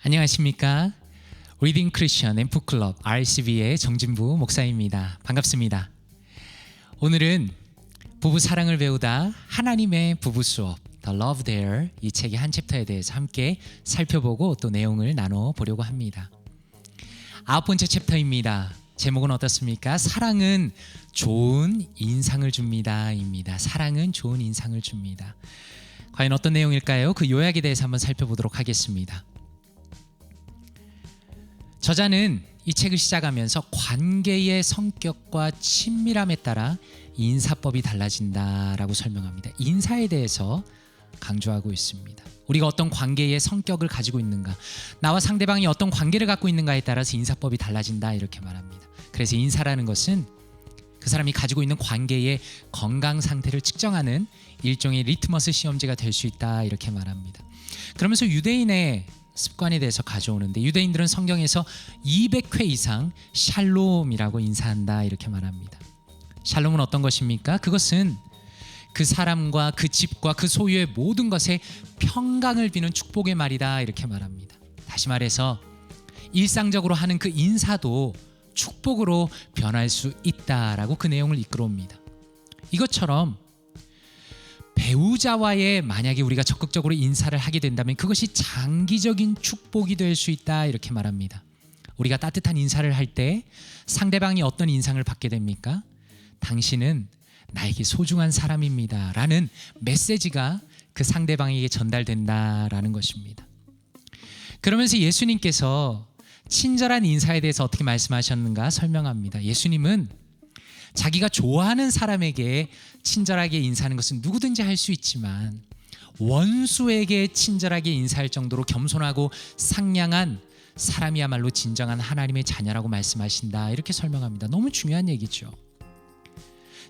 안녕하십니까? 리딩 크리스천 앰프클럽 RCB의 정진부 목사입니다. 반갑습니다. 오늘은 부부 사랑을 배우다 하나님의 부부 수업 The Love There 이 책의 한 챕터에 대해서 함께 살펴보고 또 내용을 나눠보려고 합니다. 9번째 챕터입니다. 제목은 어떻습니까? 사랑은 좋은 인상을 줍니다. 입니다. 사랑은 좋은 인상을 줍니다. 과연 어떤 내용일까요? 그 요약에 대해서 한번 살펴보도록 하겠습니다. 저자는 이 책을 시작하면서 관계의 성격과 친밀함에 따라 인사법이 달라진다라고 설명합니다. 인사에 대해서 강조하고 있습니다. 우리가 어떤 관계의 성격을 가지고 있는가, 나와 상대방이 어떤 관계를 갖고 있는가에 따라서 인사법이 달라진다 이렇게 말합니다. 그래서 인사라는 것은 그 사람이 가지고 있는 관계의 건강 상태를 측정하는 일종의 리트머스 시험지가 될 수 있다 이렇게 말합니다. 그러면서 유대인의 습관에 대해서 가져오는데, 유대인들은 성경에서 200회 이상 샬롬이라고 인사한다 이렇게 말합니다. 샬롬은 어떤 것입니까? 그것은 그 사람과 그 집과 그 소유의 모든 것에 평강을 비는 축복의 말이다 이렇게 말합니다. 다시 말해서 일상적으로 하는 그 인사도 축복으로 변할 수 있다라고 그 내용을 이끌어옵니다. 이것처럼 배우자와의 만약에 우리가 적극적으로 인사를 하게 된다면 그것이 장기적인 축복이 될 수 있다 이렇게 말합니다. 우리가 따뜻한 인사를 할 때 상대방이 어떤 인상을 받게 됩니까? 당신은 나에게 소중한 사람입니다 라는 메시지가 그 상대방에게 전달된다라는 것입니다. 그러면서 예수님께서 친절한 인사에 대해서 어떻게 말씀하셨는가 설명합니다. 예수님은 자기가 좋아하는 사람에게 친절하게 인사하는 것은 누구든지 할 수 있지만 원수에게 친절하게 인사할 정도로 겸손하고 상냥한 사람이야말로 진정한 하나님의 자녀라고 말씀하신다 이렇게 설명합니다. 너무 중요한 얘기죠.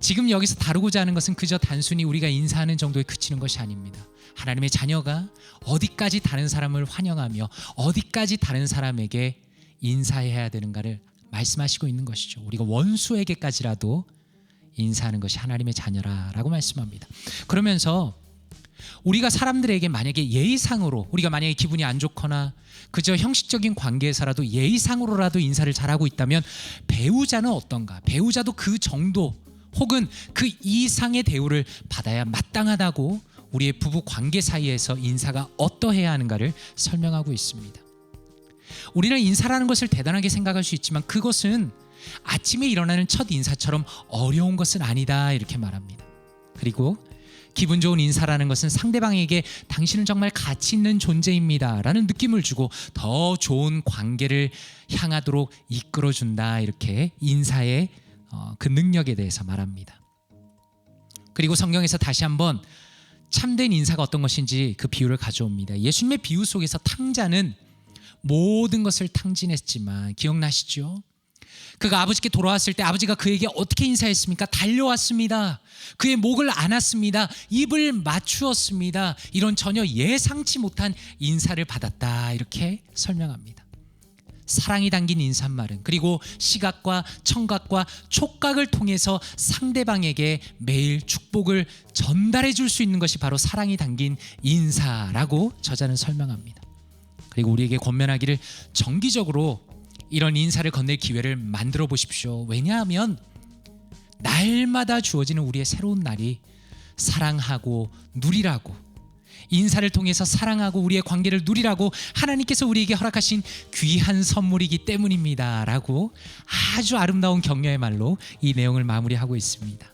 지금 여기서 다루고자 하는 것은 그저 단순히 우리가 인사하는 정도에 그치는 것이 아닙니다. 하나님의 자녀가 어디까지 다른 사람을 환영하며 어디까지 다른 사람에게 인사해야 되는가를 말씀하시고 있는 것이죠. 우리가 원수에게까지라도 인사하는 것이 하나님의 자녀라고 말씀합니다. 그러면서 우리가 사람들에게 만약에 예의상으로, 우리가 만약에 기분이 안 좋거나 그저 형식적인 관계에서라도 예의상으로라도 인사를 잘하고 있다면 배우자는 어떤가? 배우자도 그 정도 혹은 그 이상의 대우를 받아야 마땅하다고 우리의 부부 관계 사이에서 인사가 어떠해야 하는가를 설명하고 있습니다. 우리는 인사라는 것을 대단하게 생각할 수 있지만 그것은 아침에 일어나는 첫 인사처럼 어려운 것은 아니다 이렇게 말합니다. 그리고 기분 좋은 인사라는 것은 상대방에게 당신은 정말 가치 있는 존재입니다 라는 느낌을 주고 더 좋은 관계를 향하도록 이끌어준다 이렇게 인사의 그 능력에 대해서 말합니다. 그리고 성경에서 다시 한번 참된 인사가 어떤 것인지 그 비유를 가져옵니다. 예수님의 비유 속에서 탕자는 모든 것을 탕진했지만 기억나시죠? 그가 아버지께 돌아왔을 때 아버지가 그에게 어떻게 인사했습니까? 달려왔습니다. 그의 목을 안았습니다. 입을 맞추었습니다. 이런 전혀 예상치 못한 인사를 받았다 이렇게 설명합니다. 사랑이 담긴 인사말은 그리고 시각과 청각과 촉각을 통해서 상대방에게 매일 축복을 전달해 줄 수 있는 것이 바로 사랑이 담긴 인사라고 저자는 설명합니다. 그리고 우리에게 권면하기를 정기적으로 이런 인사를 건넬 기회를 만들어 보십시오. 왜냐하면 날마다 주어지는 우리의 새로운 날이 사랑하고 누리라고, 인사를 통해서 사랑하고 우리의 관계를 누리라고 하나님께서 우리에게 허락하신 귀한 선물이기 때문입니다 라고 아주 아름다운 격려의 말로 이 내용을 마무리하고 있습니다.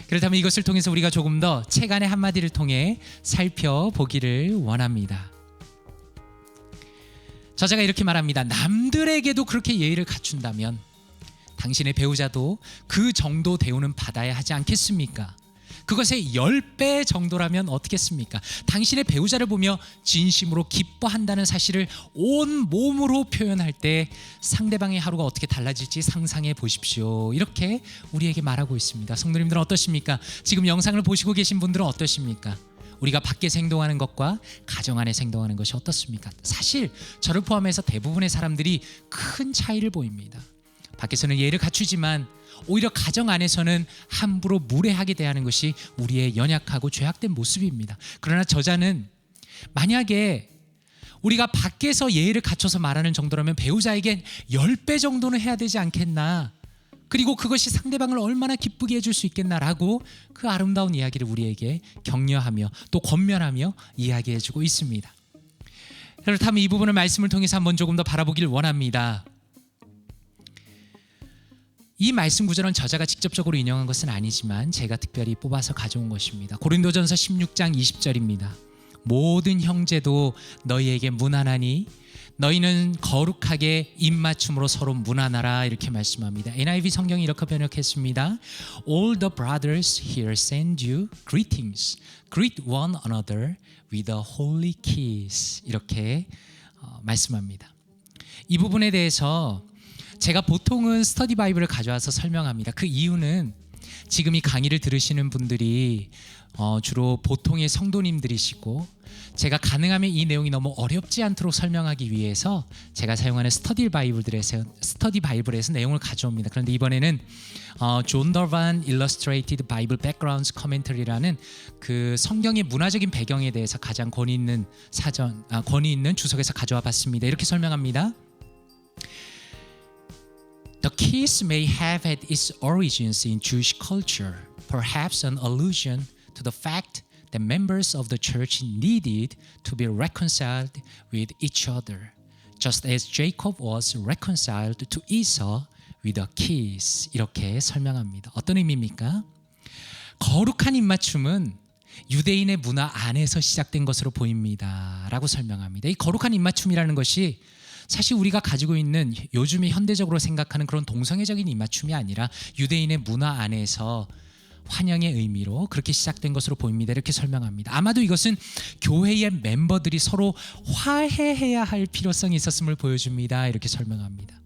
그렇다면 이것을 통해서 우리가 조금 더 책 안의 한마디를 통해 살펴보기를 원합니다. 저자가 이렇게 말합니다. 남들에게도 그렇게 예의를 갖춘다면 당신의 배우자도 그 정도 대우는 받아야 하지 않겠습니까? 그것의 10배 정도라면 어떻겠습니까? 당신의 배우자를 보며 진심으로 기뻐한다는 사실을 온 몸으로 표현할 때 상대방의 하루가 어떻게 달라질지 상상해 보십시오. 이렇게 우리에게 말하고 있습니다. 성도님들은 어떠십니까? 지금 영상을 보시고 계신 분들은 어떠십니까? 우리가 밖에서 행동하는 것과 가정 안에서 행동하는 것이 어떻습니까? 사실 저를 포함해서 대부분의 사람들이 큰 차이를 보입니다. 밖에서는 예의를 갖추지만 오히려 가정 안에서는 함부로 무례하게 대하는 것이 우리의 연약하고 죄악된 모습입니다. 그러나 저자는 만약에 우리가 밖에서 예의를 갖춰서 말하는 정도라면 배우자에게 10배 정도는 해야 되지 않겠나, 그리고 그것이 상대방을 얼마나 기쁘게 해줄 수 있겠나라고 그 아름다운 이야기를 우리에게 격려하며 또 권면하며 이야기해주고 있습니다. 그렇다면 이 부분을 말씀을 통해서 한번 조금 더 바라보길 원합니다. 이 말씀 구절은 저자가 직접적으로 인용한 것은 아니지만 제가 특별히 뽑아서 가져온 것입니다. 고린도전서 16장 20절입니다. 모든 형제도 너희에게 문안하니 너희는 거룩하게 입맞춤으로 서로 문안하라, 이렇게 말씀합니다. NIV 성경이 이렇게 번역했습니다. All the brothers here send you greetings. Greet one another with a holy kiss. 이렇게 말씀합니다. 이 부분에 대해서 제가 보통은 스터디 바이블을 가져와서 설명합니다. 그 이유는 지금 이 강의를 들으시는 분들이 주로 보통의 성도님들이시고 제가 가능하면 이 내용이 너무 어렵지 않도록 설명하기 위해서 제가 사용하는 스터디 바이블에서 내용을 가져옵니다. 그런데 이번에는 존 더반 Illustrated Bible Backgrounds Commentary라는 그 성경의 문화적인 배경에 대해서 가장 권위 있는 주석에서 가져와 봤습니다. 이렇게 설명합니다. The kiss may have had its origins in Jewish culture, perhaps an allusion to the fact that members of the church needed to be reconciled with each other, just as Jacob was reconciled to Esau with a kiss. 이렇게 설명합니다. 어떤 의미입니까? 거룩한 입맞춤은 유대인의 문화 안에서 시작된 것으로 보입니다 라고 설명합니다. 이 거룩한 입맞춤이라는 것이 사실 우리가 가지고 있는 요즘에 현대적으로 생각하는 그런 동성애적인 입맞춤이 아니라 유대인의 문화 안에서 환영의 의미로 그렇게 시작된 것으로 보입니다. 이렇게 설명합니다. 아마도 이것은 교회의 멤버들이 서로 화해해야 할 필요성이 있었음을 보여줍니다. 이렇게 설명합니다.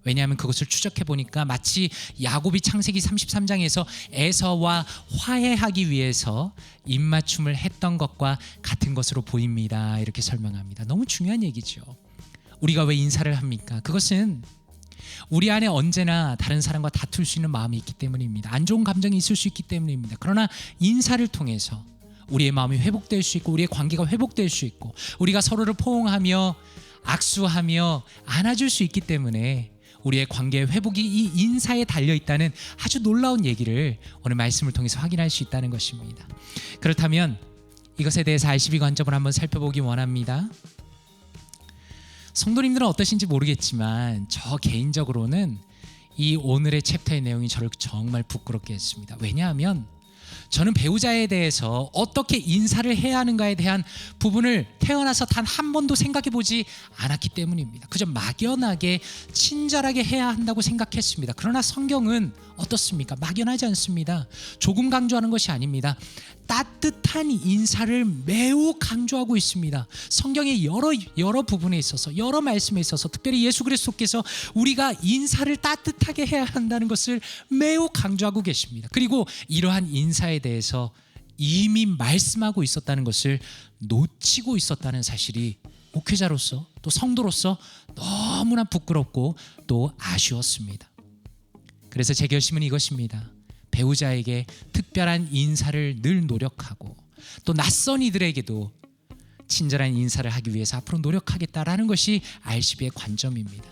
왜냐하면 그것을 추적해 보니까 마치 야곱이 창세기 33장에서 에서와 화해하기 위해서 입맞춤을 했던 것과 같은 것으로 보입니다. 이렇게 설명합니다. 너무 중요한 얘기죠. 우리가 왜 인사를 합니까? 그것은 우리 안에 언제나 다른 사람과 다툴 수 있는 마음이 있기 때문입니다. 안 좋은 감정이 있을 수 있기 때문입니다. 그러나 인사를 통해서 우리의 마음이 회복될 수 있고 우리의 관계가 회복될 수 있고 우리가 서로를 포옹하며 악수하며 안아줄 수 있기 때문에 우리의 관계의 회복이 이 인사에 달려있다는 아주 놀라운 얘기를 오늘 말씀을 통해서 확인할 수 있다는 것입니다. 그렇다면 이것에 대해서 RCB 관점을 한번 살펴보기 원합니다. 성도님들은 어떠신지 모르겠지만 저 개인적으로는 이 오늘의 챕터의 내용이 저를 정말 부끄럽게 했습니다. 왜냐하면 저는 배우자에 대해서 어떻게 인사를 해야 하는가에 대한 부분을 태어나서 단 한 번도 생각해 보지 않았기 때문입니다. 그저 막연하게 친절하게 해야 한다고 생각했습니다. 그러나 성경은 어떻습니까? 막연하지 않습니다. 조금 강조하는 것이 아닙니다. 따뜻한 인사를 매우 강조하고 있습니다. 성경의 여러 부분에 있어서 여러 말씀에 있어서 특별히 예수 그리스도께서 우리가 인사를 따뜻하게 해야 한다는 것을 매우 강조하고 계십니다. 그리고 이러한 인사에 대해서 이미 말씀하고 있었다는 것을 놓치고 있었다는 사실이 목회자로서 또 성도로서 너무나 부끄럽고 또 아쉬웠습니다. 그래서 제 결심은 이것입니다. 배우자에게 특별한 인사를 늘 노력하고 또 낯선 이들에게도 친절한 인사를 하기 위해서 앞으로 노력하겠다라는 것이 RCB의 관점입니다.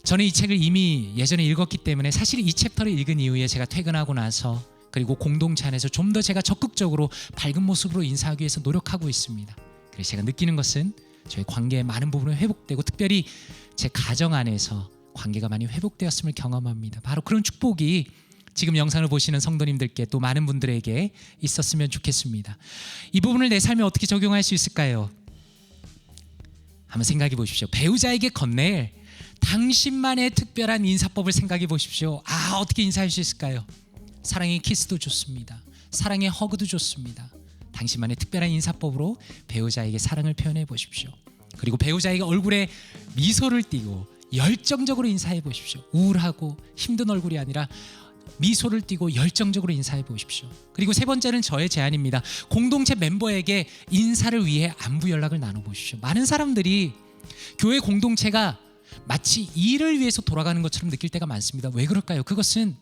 저는 이 책을 이미 예전에 읽었기 때문에 사실 이 챕터를 읽은 이후에 제가 퇴근하고 나서 그리고 공동체 안에서 좀 더 제가 적극적으로 밝은 모습으로 인사하기 위해서 노력하고 있습니다. 그래서 제가 느끼는 것은 저희 관계의 많은 부분이 회복되고 특별히 제 가정 안에서 관계가 많이 회복되었음을 경험합니다. 바로 그런 축복이 지금 영상을 보시는 성도님들께 또 많은 분들에게 있었으면 좋겠습니다. 이 부분을 내 삶에 어떻게 적용할 수 있을까요? 한번 생각해 보십시오. 배우자에게 건넬 당신만의 특별한 인사법을 생각해 보십시오. 어떻게 인사할 수 있을까요? 사랑의 키스도 좋습니다. 사랑의 허그도 좋습니다. 당신만의 특별한 인사법으로 배우자에게 사랑을 표현해 보십시오. 그리고 배우자에게 얼굴에 미소를 띠고 열정적으로 인사해 보십시오. 우울하고 힘든 얼굴이 아니라 미소를 띠고 열정적으로 인사해 보십시오. 그리고 세 번째는 저의 제안입니다. 공동체 멤버에게 인사를 위해 안부 연락을 나눠보십시오. 많은 사람들이 교회 공동체가 마치 일을 위해서 돌아가는 것처럼 느낄 때가 많습니다. 왜 그럴까요? 그것은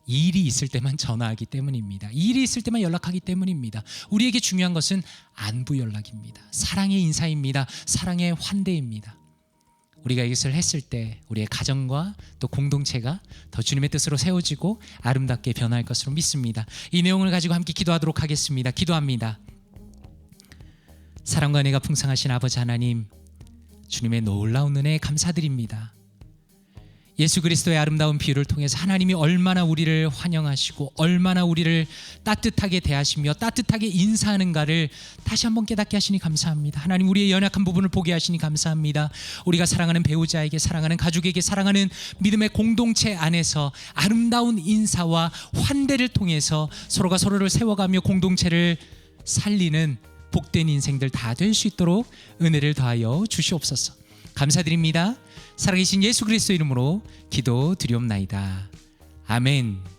일이 있을 때만 전화하기 때문입니다. 일이 있을 때만 연락하기 때문입니다. 우리에게 중요한 것은 안부 연락입니다. 사랑의 인사입니다. 사랑의 환대입니다. 우리가 이것을 했을 때 우리의 가정과 또 공동체가 더 주님의 뜻으로 세워지고 아름답게 변할 것으로 믿습니다. 이 내용을 가지고 함께 기도하도록 하겠습니다. 기도합니다. 사랑과 은혜가 풍성하신 아버지 하나님, 주님의 놀라운 은혜에 감사드립니다. 예수 그리스도의 아름다운 비유를 통해서 하나님이 얼마나 우리를 환영하시고 얼마나 우리를 따뜻하게 대하시며 따뜻하게 인사하는가를 다시 한번 깨닫게 하시니 감사합니다. 하나님, 우리의 연약한 부분을 보게 하시니 감사합니다. 우리가 사랑하는 배우자에게, 사랑하는 가족에게, 사랑하는 믿음의 공동체 안에서 아름다운 인사와 환대를 통해서 서로가 서로를 세워가며 공동체를 살리는 복된 인생들 다 될 수 있도록 은혜를 더하여 주시옵소서. 감사드립니다. 살아계신 예수 그리스도 이름으로 기도드리옵나이다. 아멘.